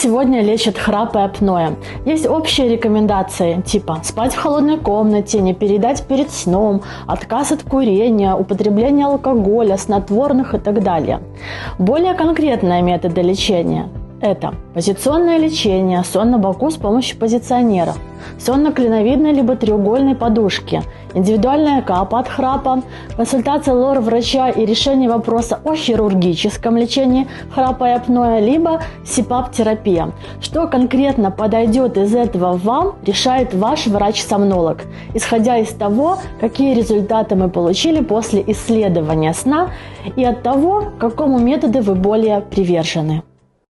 сегодня лечат храп и апноэ? Есть общие рекомендации, типа спать в холодной комнате, не переедать перед сном, отказ от курения, употребление алкоголя, снотворных и так далее. Более конкретные методы лечения – это позиционное лечение, сон на боку с помощью позиционера, сон на клиновидной либо треугольной подушке, индивидуальная КАПа от храпа, консультация лор-врача и решение вопроса о хирургическом лечении храпа и апноэ, либо СИПАП-терапия. Что конкретно подойдет из этого вам, решает ваш врач-сомнолог, исходя из того, какие результаты мы получили после исследования сна и от того, к какому методу вы более привержены.